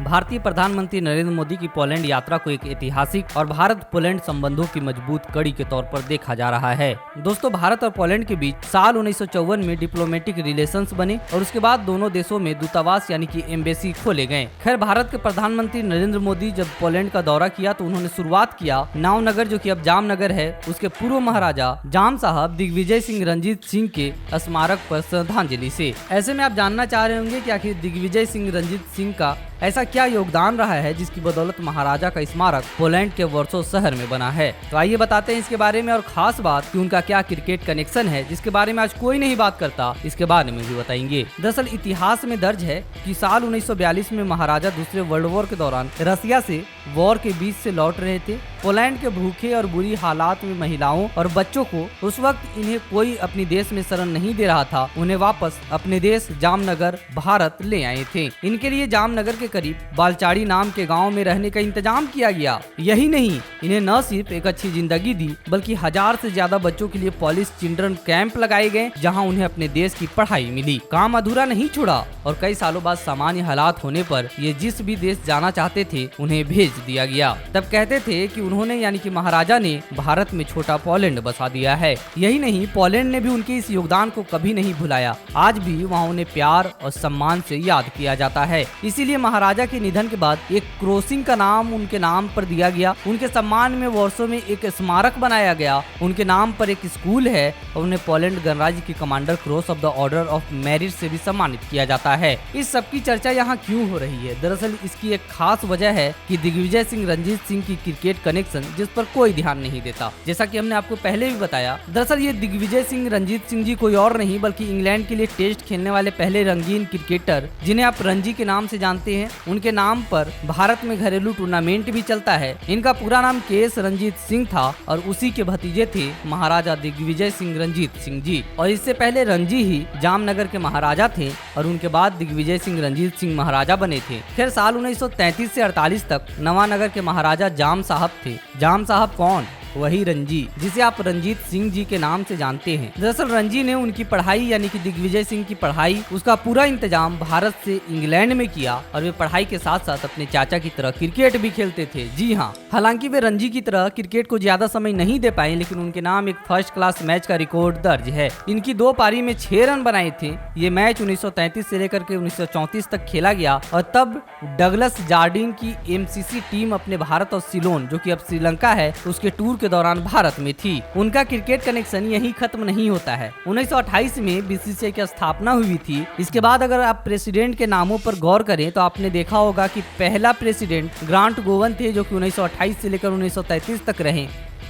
भारतीय प्रधानमंत्री नरेंद्र मोदी की पोलैंड यात्रा को एक ऐतिहासिक और भारत पोलैंड संबंधों की मजबूत कड़ी के तौर पर देखा जा रहा है। दोस्तों, भारत और पोलैंड के बीच साल 1954 में डिप्लोमेटिक रिलेशंस बने और उसके बाद दोनों देशों में दूतावास यानी कि एम्बेसी खोले गए। खैर, भारत के प्रधानमंत्री नरेंद्र मोदी जब पोलैंड का दौरा किया तो उन्होंने शुरुआत किया नावनगर, जो कि अब जामनगर है, उसके पूर्व महाराजा जाम साहब दिग्विजय सिंह रंजीत सिंह के स्मारक पर श्रद्धांजलि से। ऐसे में आप जानना चाह रहे होंगे कि आखिर दिग्विजय सिंह रंजीत सिंह का ऐसा क्या योगदान रहा है जिसकी बदौलत महाराजा का स्मारक पोलैंड के वार्सो शहर में बना है। तो आइए बताते हैं इसके बारे में, और खास बात कि उनका क्या क्रिकेट कनेक्शन है जिसके बारे में आज कोई नहीं बात करता, इसके बारे में भी बताएंगे। दरअसल इतिहास में दर्ज है कि साल 1942 में महाराजा दूसरे वर्ल्ड वॉर के दौरान रसिया से वॉर के बीच से लौट रहे थे। पोलैंड के भूखे और बुरी हालात में महिलाओं और बच्चों को उस वक्त इन्हें कोई अपने देश में शरण नहीं दे रहा था, उन्हें वापस अपने देश जामनगर भारत ले आए थे। इनके लिए जामनगर के करीब बालचाड़ी नाम के गांव में रहने का इंतजाम किया गया। यही नहीं, इन्हें न सिर्फ एक अच्छी जिंदगी दी बल्कि 1000 से ज्यादा बच्चों के लिए पॉलिश चिल्ड्रन कैंप लगाए गए, जहां उन्हें अपने देश की पढ़ाई मिली। काम अधूरा नहीं छोड़ा और कई सालों बाद सामान्य हालात होने पर ये जिस भी देश जाना चाहते थे उन्हें भेज दिया गया। तब कहते थे कि उन्होंने यानी कि महाराजा ने भारत में छोटा पोलैंड बसा दिया है। यही नहीं, पोलैंड ने भी उनके इस योगदान को कभी नहीं भुलाया। आज भी वहाँ उन्हें प्यार और सम्मान से याद किया जाता है। इसीलिए महाराजा के निधन के बाद एक क्रॉसिंग का नाम उनके नाम पर दिया गया। उनके सम्मान में वार्सो में एक स्मारक बनाया गया। उनके नाम पर एक स्कूल है और उन्हें पोलैंड गणराज्य की commander cross of the order of merit से भी सम्मानित किया जाता है। इस सब की चर्चा यहाँ क्यों हो रही है? दरअसल इसकी एक खास वजह है कि दिग्विजय सिंह रंजीत सिंह की क्रिकेट कनेक्शन जिस पर कोई ध्यान नहीं देता। जैसा कि हमने आपको पहले भी बताया, दरअसल ये दिग्विजय सिंह रंजीत सिंह जी कोई और नहीं बल्कि इंग्लैंड के लिए टेस्ट खेलने वाले पहले रंगीन क्रिकेटर, जिन्हें आप रणजी के नाम से जानते हैं। उनके नाम पर भारत में घरेलू टूर्नामेंट भी चलता है। इनका पूरा नाम केएस रंजीत सिंह था और उसी के भतीजे थे महाराजा दिग्विजय सिंह रंजीत सिंह जी। और इससे पहले रणजी ही जामनगर के महाराजा थे और उनके बाद दिग्विजय सिंह रंजीत सिंह महाराजा बने थे। खैर, साल 1933 से 48 तक नवानगर के महाराजा जाम साहब थे। जाम साहब कौन? वही रणजी, जिसे आप रंजीत सिंह जी के नाम से जानते हैं। दरअसल रणजी ने उनकी पढ़ाई यानी कि दिग्विजय सिंह की पढ़ाई, उसका पूरा इंतजाम भारत से इंग्लैंड में किया और वे पढ़ाई के साथ साथ अपने चाचा की तरह क्रिकेट भी खेलते थे। जी हाँ, हालांकि वे रणजी की तरह क्रिकेट को ज्यादा समय नहीं दे पाए, लेकिन उनके नाम एक फर्स्ट क्लास मैच का रिकॉर्ड दर्ज है। इनकी 2 पारी में 6 रन बनाए थे। ये मैच 1933 से लेकर के 1934 तक खेला गया और तब डगलस जार्डिन की एमसीसी टीम अपने भारत और सिलोन, जो कि अब श्रीलंका है, उसके टूर के दौरान भारत में थी। उनका क्रिकेट कनेक्शन यही खत्म नहीं होता है। 1928 में बीसीसीआई की स्थापना हुई थी। इसके बाद अगर आप प्रेसिडेंट के नामों पर गौर करें तो आपने देखा होगा कि पहला प्रेसिडेंट ग्रांट गोवन थे, जो कि 1928 से लेकर 1933 तक रहे।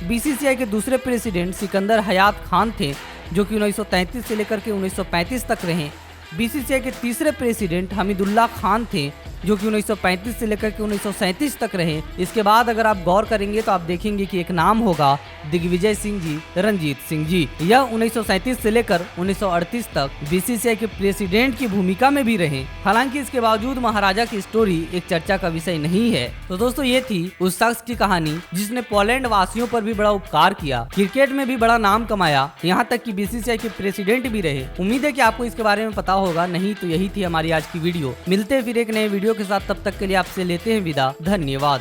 बीसीसीआई के दूसरे प्रेसिडेंट सिकंदर हयात खान थे, जो कि 1933 से लेकर के 1935 तक रहे। बीसीसीआई के तीसरे प्रेसिडेंट हमीदुल्लाह खान थे, जो कि 1935 से लेकर के 1937 तक रहे। इसके बाद अगर आप गौर करेंगे तो आप देखेंगे कि एक नाम होगा दिग्विजय सिंह जी रंजीत सिंह जी। यह 1937 से लेकर 1938 तक बीसीसीआई के प्रेसिडेंट की भूमिका में भी रहे। हालांकि इसके बावजूद महाराजा की स्टोरी एक चर्चा का विषय नहीं है। तो दोस्तों, ये थी उस शख्स की कहानी जिसने पोलैंड वासियों पर भी बड़ा उपकार किया, क्रिकेट में भी बड़ा नाम कमाया, यहाँ तक कि बीसीसीआई के प्रेसिडेंट भी रहे। उम्मीद है कि आपको इसके बारे में पता होगा, नहीं तो यही थी हमारी आज की वीडियो। मिलते हैं फिर एक नए वीडियो के साथ, तब तक के लिए आपसे लेते हैं विदा। धन्यवाद।